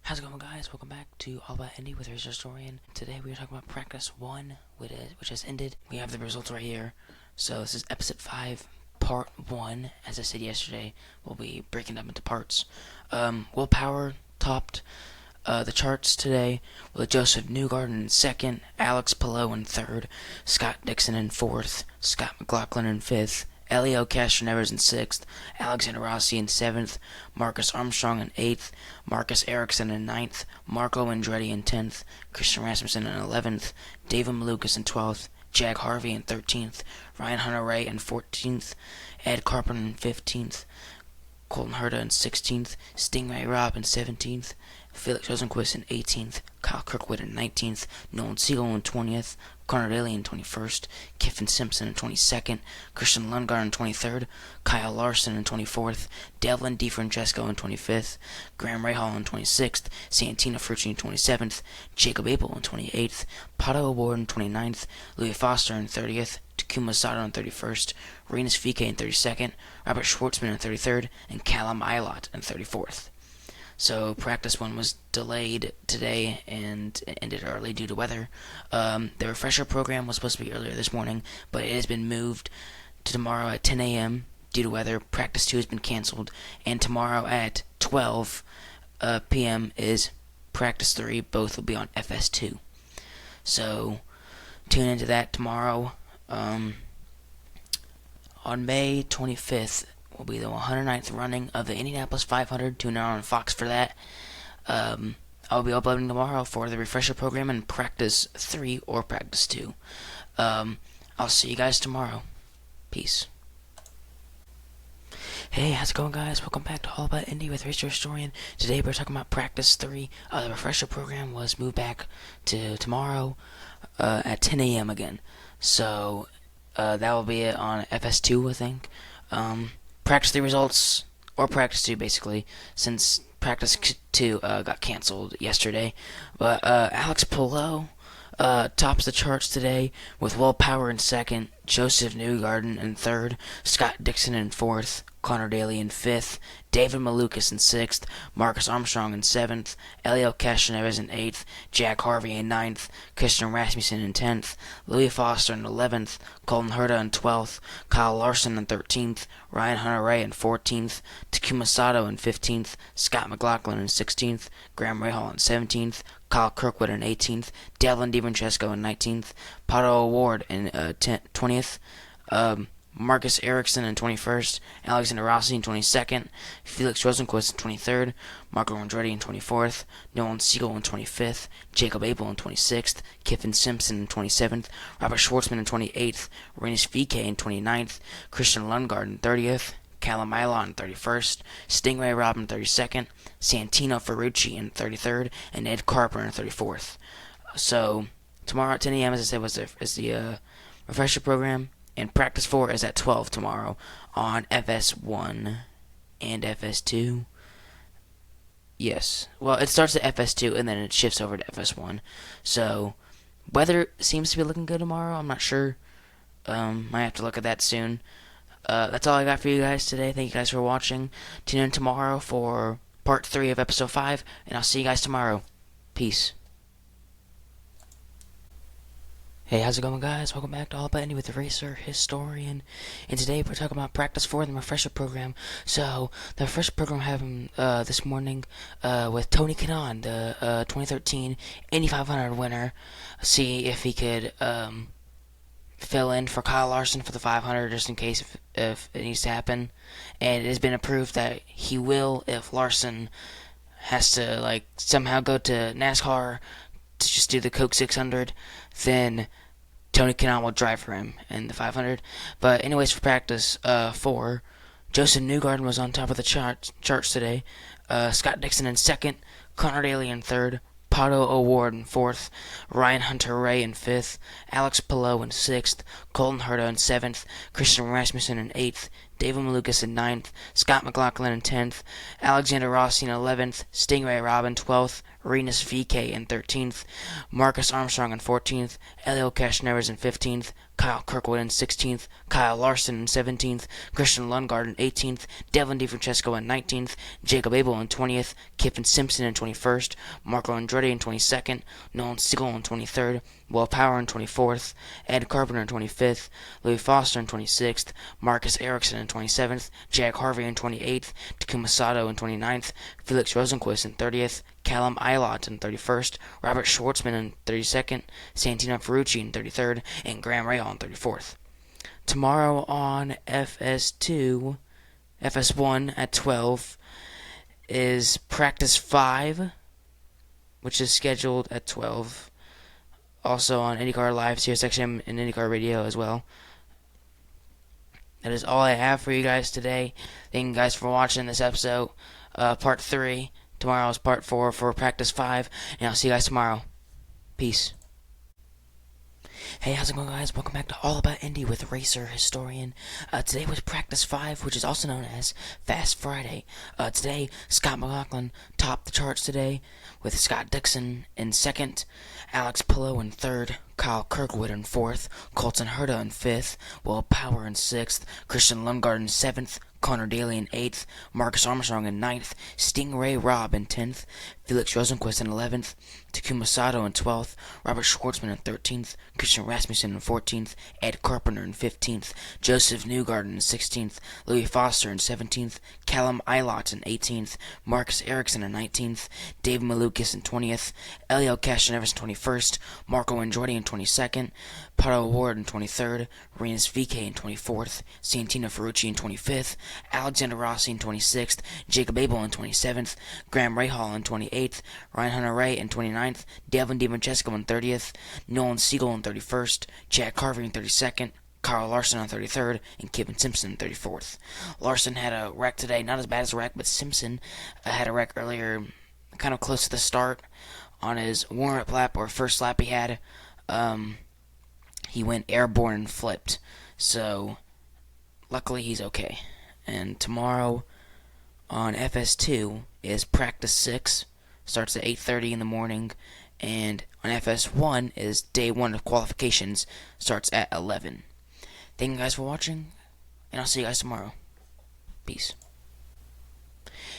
How's it going, guys? Welcome back to All About Indy with Racer Historian. Today we are talking about practice 1, which has ended. We have the results right here. So this is episode 5, part 1. As I said yesterday, we'll be breaking them into parts. Willpower topped the charts today with Joseph Newgarden in second, Alex Palou in third, Scott Dixon in fourth, Scott McLaughlin in fifth, Elio Castro-Neves in sixth, Alexander Rossi in seventh, Marcus Armstrong in eighth, Marcus Ericsson in ninth, Marco Andretti in 10th, Christian Rasmussen in 11th, David Malukas in 12th, Jag Harvey in 13th, Ryan Hunter-Reay in 14th, Ed Carpenter in 15th, Colton Herta in 16th, Stingray Robb in 17th, Felix Rosenqvist in 18th, Kyle Kirkwood in 19th, Nolan Siegel in 20th, Connor Daly in 21st, Kiffin Simpson in 22nd, Christian Lundgaard in 23rd, Kyle Larson in 24th, Devlin DeFrancesco in 25th, Graham Rahal in 26th, Santino Ferrucci in 27th, Jacob Abel in 28th, Pato O'Ward in 29th, Louis Foster in 30th, Takuma Sato in 31st, Rinus VeeKay in 32nd, Robert Schwartzman in 33rd, and Callum Ilott in 34th. So practice 1 was delayed today and ended early due to weather. The refresher program was supposed to be earlier this morning, but it has been moved to tomorrow at 10 a.m. due to weather. Practice 2 has been canceled, and tomorrow at 12 p.m. is practice 3. Both will be on FS2. So tune into that tomorrow. On May 25th, will be the 109th running of the Indianapolis 500. Tune in on Fox for that. I'll be uploading tomorrow for the refresher program and practice 3 or practice 2. I'll see you guys tomorrow. Peace. Hey, how's it going, guys? Welcome back to All About Indy with Racer Historian. Today we're talking about practice 3. The refresher program was moved back to tomorrow at 10 a.m. again. So that will be it on FS2, I think. Practice 3 results, or practice 2 basically, since practice 2 got canceled yesterday. But Alex Palou tops the charts today with Willpower in second, Joseph Newgarden in third, Scott Dixon in fourth, Connor Daly in fifth, David Malukas in sixth, Marcus Armstrong in seventh, Elio Castro-Neves in eighth, Jack Harvey in ninth, Christian Rasmussen in 10th, Louis Foster in 11th, Colton Herta in 12th, Kyle Larson in 13th, Ryan Hunter-Reay in 14th, Takuma Sato in 15th, Scott McLaughlin in 16th, Graham Rahal in 17th, Kyle Kirkwood in 18th, Devlin DeFrancesco in 19th, Pato O'Ward in 20th, Marcus Ericsson in 21st, Alexander Rossi in 22nd, Felix Rosenqvist in 23rd, Marco Andretti in 24th, Nolan Siegel in 25th, Jacob Abel in 26th, Kiffin Simpson in 27th, Robert Schwartzman in 28th, Rinus VeeKay in 29th, Christian Lundgaard in 30th, Callum Ilott in 31st, Stingray Robb in 32nd, Santino Ferrucci in 33rd, and Ed Carpenter in 34th. So tomorrow at 10 a.m., as I said, is the refresher program. And practice 4 is at 12 tomorrow on FS1 and FS2. Yes. Well, it starts at FS2 and then it shifts over to FS1. So, weather seems to be looking good tomorrow. I'm not sure. Might have to look at that soon. That's all I got for you guys today. Thank you guys for watching. Tune in tomorrow for part 3 of episode 5. And I'll see you guys tomorrow. Peace. Hey, how's it going, guys? Welcome back to All About Indy with the Racer Historian. And today we're talking about practice 4 in the refresher program. So, the refresher program happened this morning with Tony Kanaan, the 2013 Indy 500 winner. See if he could fill in for Kyle Larson for the 500 just in case if it needs to happen. And it has been approved that he will if Larson has to somehow go to NASCAR to just do the Coke 600, then Tony Kanaan will drive for him in the 500. But anyways, for practice 4, Joseph Newgarden was on top of the charts today. Scott Dixon in second, Connor Daly in third, Pato O'Ward in fourth, Ryan Hunter-Reay in fifth, Alex Palou in sixth, Colton Herta in seventh, Christian Rasmussen in eighth, David Malukas in ninth, Scott McLaughlin in 10th, Alexander Rossi in 11th, Stingray Robb in 12th, Renus VK in 13th, Marcus Armstrong in 14th, Elio Cashnevers in 15th, Kyle Kirkwood in 16th, Kyle Larson in 17th, Christian Lundgaard in 18th, Devlin DiFrancesco in 19th, Jacob Abel in 20th, Kiffin Simpson in 21st, Marco Andretti in 22nd, Nolan Siegel in 23rd, Will Power in 24th, Ed Carpenter in 25th, Louis Foster in 26th, Marcus Ericsson in 27th, Jack Harvey in 28th, Takuma Sato in 29th, Felix Rosenquist in 30th, Callum Eilert in 31st, Robert Schwartzman in 32nd, Santino Ferrucci in 33rd, and Graham Rahal in 34th. Tomorrow on FS1 at 12 is Practice 5, which is scheduled at 12. Also on IndyCar Live, SiriusXM, and IndyCar Radio as well. That is all I have for you guys today. Thank you guys for watching this episode, Part 3. Tomorrow is Part 4 for Practice 5, and I'll see you guys tomorrow. Peace. Hey, how's it going, guys? Welcome back to All About Indy with Racer Historian. Today was Practice 5, which is also known as Fast Friday. Today, Scott McLaughlin topped the charts today, with Scott Dixon in 2nd, Alex Pillow in 3rd, Kyle Kirkwood in 4th, Colton Herta in 5th, Will Power in 6th, Christian Lundgaard in 7th, Connor Daly in 8th, Marcus Armstrong in 9th, Stingray Robb in 10th, Felix Rosenquist in 11th, Takuma Sato in 12th, Robert Schwartzman in 13th, Christian Rasmussen in 14th, Ed Carpenter in 15th, Joseph Newgarden in 16th, Louis Foster in 17th, Callum Eilert in 18th, Marcus Ericsson in 19th, Dave Malukas in 20th, Elio Castroneves in 21st, Marco Andretti in 22nd, Pato Ward in 23rd, Renus VK in 24th, Santino Ferrucci in 25th, Alexander Rossi in 26th, Jacob Abel in 27th, Graham Rahal in 28th, Ryan Hunter-Reay in 29th, Devlin DiFrancesco in 30th, Nolan Siegel in 31st, Jack Harvey in 32nd, Kyle Larson on 33rd, and Kiffin Simpson in 34th. Larson had a wreck today, not as bad as a wreck, but Simpson had a wreck earlier, kind of close to the start, on his warm-up lap, or first lap he had. He went airborne and flipped, so luckily he's okay. And tomorrow on FS2 is Practice 6, starts at 8:30 in the morning, and on FS1 is Day 1 of qualifications, starts at 11. Thank you guys for watching, and I'll see you guys tomorrow. Peace.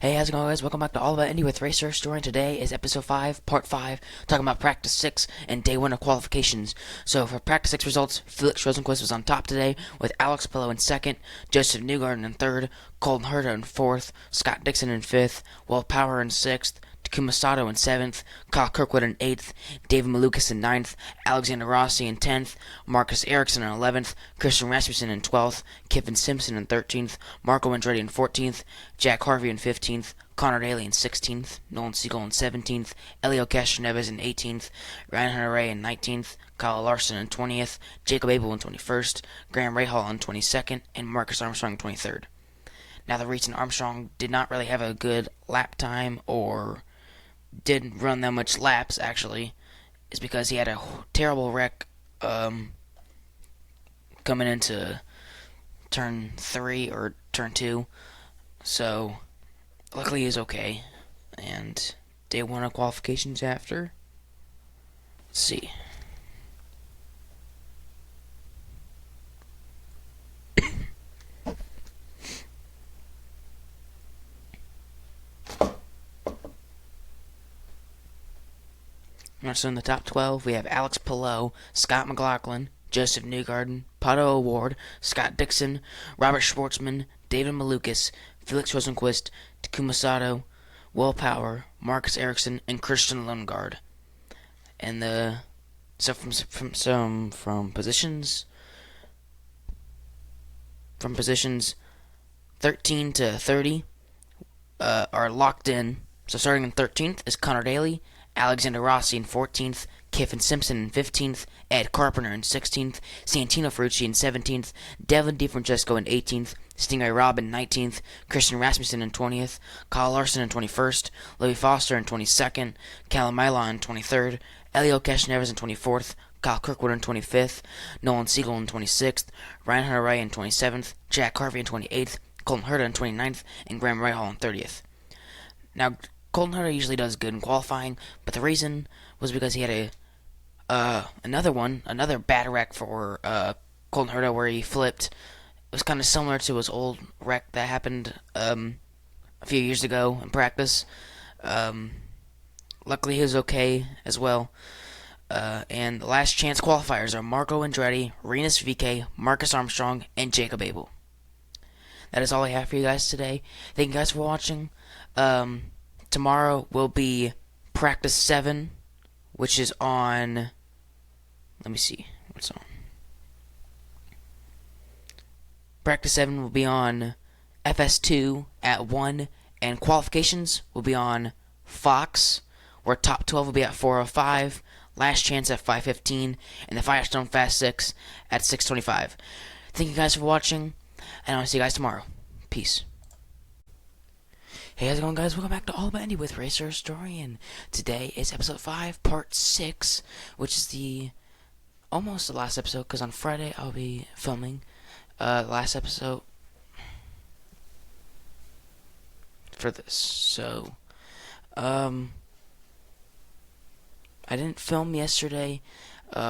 Hey, how's it going, guys? Welcome back to All About Indy with Racer Historian. Today is Episode 5, Part 5, talking about Practice 6 and Day 1 of qualifications. So, for Practice 6 results, Felix Rosenquist was on top today, with Alex Pillow in 2nd, Joseph Newgarden in 3rd, Colton Herta in 4th, Scott Dixon in 5th, Will Power in 6th, Takuma Sato in 7th, Kyle Kirkwood in 8th, David Malukas in 9th, Alexander Rossi in 10th, Marcus Ericsson in 11th, Christian Rasmussen in 12th, Kiffin Simpson in 13th, Marco Andretti in 14th, Jack Harvey in 15th, Connor Daly in 16th, Nolan Siegel in 17th, Elio Castroneves in 18th, Ryan Hunter-Reay in 19th, Kyle Larson in 20th, Jacob Abel in 21st, Graham Rahal in 22nd, and Marcus Armstrong in 23rd. Now, the reason Armstrong did not really have a good lap time, or didn't run that much laps, actually, is because he had a terrible wreck coming into turn 3 or turn 2. So, luckily he's okay. And Day 1 of qualifications after. Let's see. So in the top 12, we have Alex Pillow, Scott McLaughlin, Joseph Newgarden, Pato Ward, Scott Dixon, Robert Schwartzman, David Malukas, Felix Rosenquist, Takuma Sato, Will Power, Marcus Ericsson, and Christian Lundgaard. And from positions 13 to 30 are locked in. So starting in 13th is Connor Daly, Alexander Rossi in 14th, Kiffin Simpson in 15th, Ed Carpenter in 16th, Santino Ferrucci in 17th, Devlin DiFrancesco in 18th, Stingray Robb in 19th, Christian Rasmussen in 20th, Kyle Larson in 21st, Louis Foster in 22nd, Callum Eilert in 23rd, Elio Castroneves in 24th, Kyle Kirkwood in 25th, Nolan Siegel in 26th, Ryan Hunter-Reay in 27th, Jack Harvey in 28th, Colton Herta in 29th, and Graham Rahal in 30th. Now, Colton Herta usually does good in qualifying, but the reason was because he had another bad wreck for Colton Herta where he flipped. It was kind of similar to his old wreck that happened a few years ago in practice. Luckily, he was okay as well. And the last chance qualifiers are Marco Andretti, Rinus VeeKay, Marcus Armstrong, and Jacob Abel. That is all I have for you guys today. Thank you guys for watching. Tomorrow will be practice 7, which is on... Let me see what's on. Practice 7 will be on FS2 at 1, and qualifications will be on Fox, where top 12 will be at 4:05, last chance at 5:15, and the Firestone Fast 6 at 6:25. Thank you guys for watching, and I'll see you guys tomorrow. Peace. Hey, how's it going, guys? Welcome back to All About Indy with Racer Historian. Today is episode 5, part 6, which is almost the last episode, because on Friday I'll be filming last episode for this. So, I didn't film yesterday.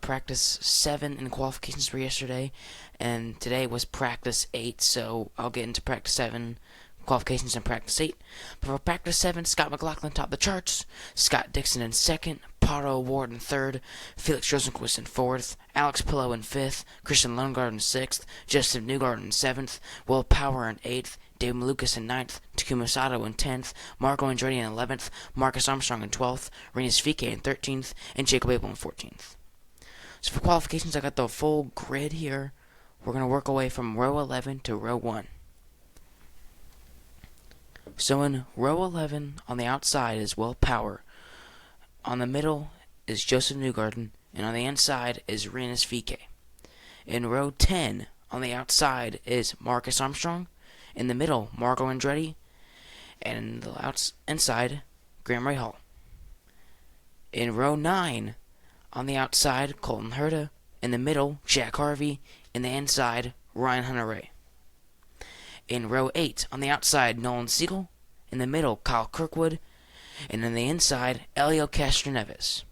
Practice 7 and qualifications were yesterday, and today was practice 8, so I'll get into practice 7, qualifications, and practice 8. But for practice 7, Scott McLaughlin topped the charts, Scott Dixon in 2nd, Pato O'Ward in 3rd, Felix Rosenqvist in 4th, Alex Pillow in 5th, Christian Lundgaard in 6th, Justin Newgarden in 7th, Will Power in 8th, Dave Malukas in 9th, Takuma Sato in 10th, Marco Andretti in 11th, Marcus Armstrong in 12th, Rinus VeeKay in 13th, and Jacob Abel in 14th. So for qualifications, I got the full grid here. We're going to work away from row 11 to row 1. So in row 11, on the outside is Will Power. On the middle is Joseph Newgarden, and on the inside is Rinus VeeKay. In row 10, on the outside is Marcus Armstrong. In the middle, Marco Andretti. And in the inside, Graham Rahal. In row 9, on the outside, Colton Herta. In the middle, Jack Harvey. In the inside, Ryan Hunter-Reay. In row 8, on the outside, Nolan Siegel. In the middle, Kyle Kirkwood. And in the inside, Elio Castroneves.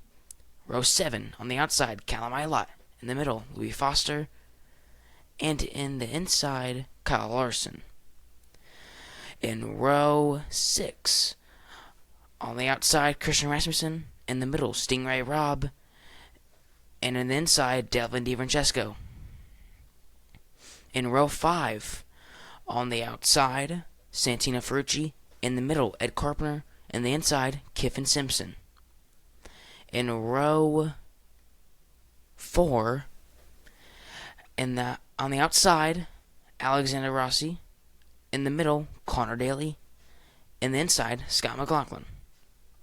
Row 7, on the outside, Callum Ilott. In the middle, Louis Foster. And in the inside, Kyle Larson. In row 6, on the outside, Christian Rasmussen. In the middle, Stingray Robb. And in the inside, Delvin DiFrancesco. In row 5, on the outside, Santino Ferrucci. In the middle, Ed Carpenter. In the inside, Kiffin Simpson. In row 4, on the outside, Alexander Rossi. In the middle, Connor Daly. In the inside, Scott McLaughlin.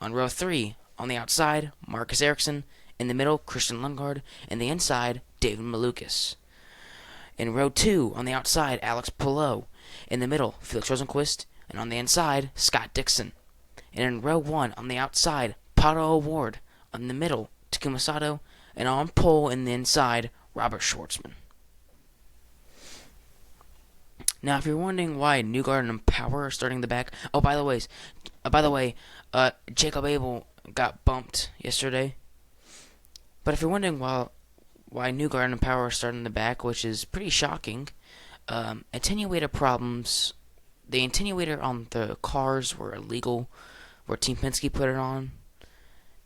On row 3, on the outside, Marcus Ericsson. In the middle, Christian Lundgaard. In the inside, David Malukas. In row 2, on the outside, Alex Pillow. In the middle, Felix Rosenqvist. And on the inside, Scott Dixon. And in row 1, on the outside, Pato O'Ward. In the middle, Takuma Sato. And on pole in the inside, Robert Schwartzman. Now, if you're wondering why Newgarden and Power are starting the back... Oh, by the way, Jacob Abel got bumped yesterday. But if you're wondering why Newgarden and Power are starting the back, which is pretty shocking, attenuator problems... The attenuator on the cars were illegal, where Team Penske put it on,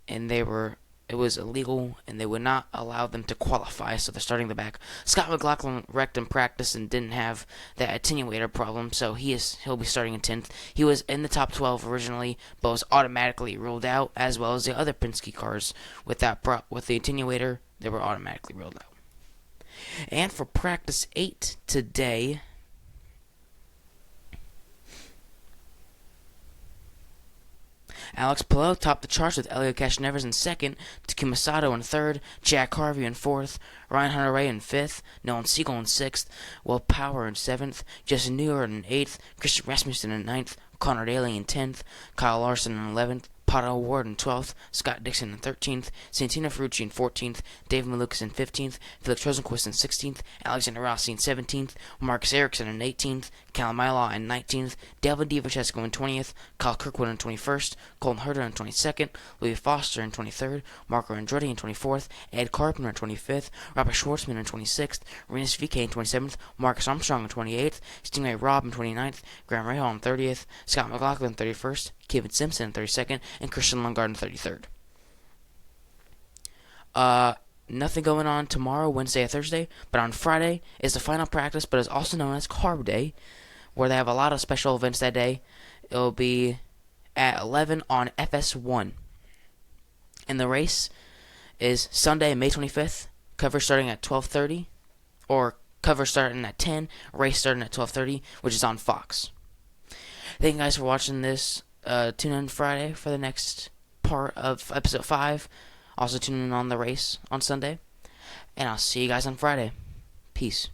and it was illegal, and they would not allow them to qualify, so they're starting the back. Scott McLaughlin wrecked in practice and didn't have that attenuator problem, so he'll be starting in 10th. He was in the top 12 originally, but was automatically ruled out, as well as the other Penske cars with the attenuator. They were automatically ruled out. And for practice 8 today, Alex Pillow topped the charts with Elio Castroneves in 2nd, Takuma Sato in 3rd, Jack Harvey in 4th, Ryan Hunter-Reay in 5th, Nolan Siegel in 6th, Will Power in 7th, Justin Newgarden in 8th, Christian Rasmussen in 9th, Connor Daly in 10th, Kyle Larson in 11th, Pato O'Ward in 12th, Scott Dixon in 13th, Santino Ferrucci in 14th, David Malukas in 15th, Felix Rosenqvist in 16th, Alexander Rossi in 17th, Marcus Ericsson in 18th, Callum Millar in 19th, Delvin DiVincenzo in 20th, Kyle Kirkwood in 21st, Colton Herta in 22nd, Louis Foster in 23rd, Marco Andretti in 24th, Ed Carpenter in 25th, Robert Schwartzman in 26th, Rinus VK in 27th, Marcus Armstrong in 28th, Stingray Robb in 29th, Graham Rahal in 30th, Scott McLaughlin in 31st, Kevin Simpson in 32nd, and Christian Lundgaard in 33rd. Nothing going on tomorrow, Wednesday, or Thursday, but on Friday is the final practice, but is also known as Carb Day, where they have a lot of special events that day. It will be at 11 on FS1. And the race is Sunday, May 25th, coverage starting at 12:30, or coverage starting at 10, race starting at 12:30, which is on Fox. Thank you guys for watching this. Tune in Friday for the next part of episode 5. Also tune in on the race on Sunday. And I'll see you guys on Friday. Peace.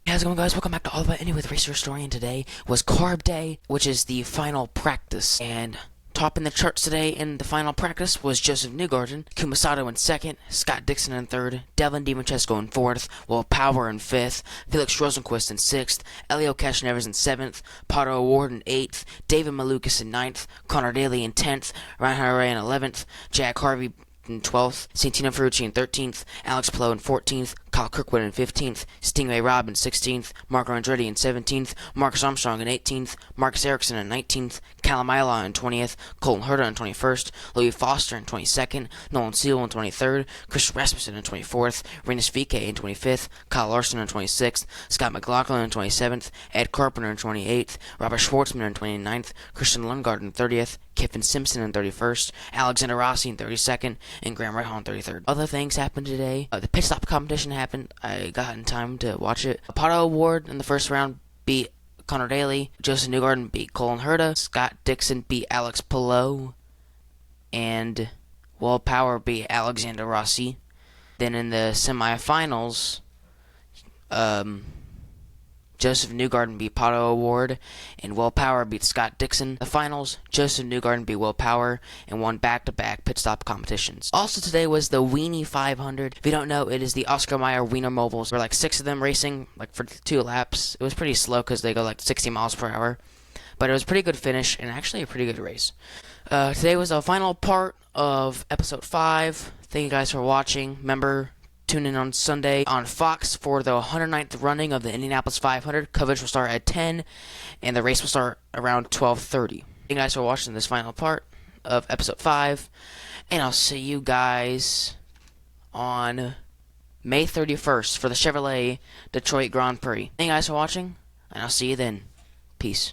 Hey, how's it going, guys? Welcome back to All About Indy with Racer Historian. Today was Carb Day, which is the final practice. And topping the charts today in the final practice was Joseph Newgarden, Kumasato in 2nd, Scott Dixon in 3rd, Devlin DiVincenzo in 4th, Will Power in 5th, Felix Rosenqvist in 6th, Elio Castroneves in 7th, Pato O'Ward in 8th, David Malukas in 9th, Connor Daly in 10th, Ryan Hunter-Reay in 11th, Jack Harvey in 12th, Santino Ferrucci in 13th, Alex Palou in 14th, Kyle Kirkwood in 15th, Stingray Robb in 16th, Marco Andretti in 17th, Marcus Armstrong in 18th, Marcus Ericsson in 19th, Callum Millar in 20th, Colton Herta in 21st, Louis Foster in 22nd, Nolan Seal in 23rd, Chris Rasmussen in 24th, Rinus VK in 25th, Kyle Larson in 26th, Scott McLaughlin in 27th, Ed Carpenter in 28th, Robert Schwartzman in 29th, Christian Lundgaard in 30th, Kevin Simpson in 31st, Alexander Rossi in 32nd, and Graham Rahal in 33rd. Other things happened today. The pit stop competition happened. I got in time to watch it. Pato O'Ward in the first round beat Connor Daly. Joseph Newgarden beat Colin Herta. Scott Dixon beat Alex Palou. And Will Power beat Alexander Rossi. Then in the semifinals, Joseph Newgarden beat Pato O'Ward, and Will Power beat Scott Dixon. The finals, Joseph Newgarden beat Will Power, and won back-to-back pit stop competitions. Also today was the Weenie 500. If you don't know, it is the Oscar Mayer Wiener Mobiles. There were like 6 of them racing, like for 2 laps. It was pretty slow because they go like 60 miles per hour. But it was a pretty good finish, and actually a pretty good race. Today was the final part of episode 5. Thank you guys for watching. Remember, tune in on Sunday on Fox for the 109th running of the Indianapolis 500. Coverage will start at 10, and the race will start around 12:30. Thank you guys for watching this final part of episode 5, and I'll see you guys on May 31st for the Chevrolet Detroit Grand Prix. Thank you guys for watching, and I'll see you then. Peace.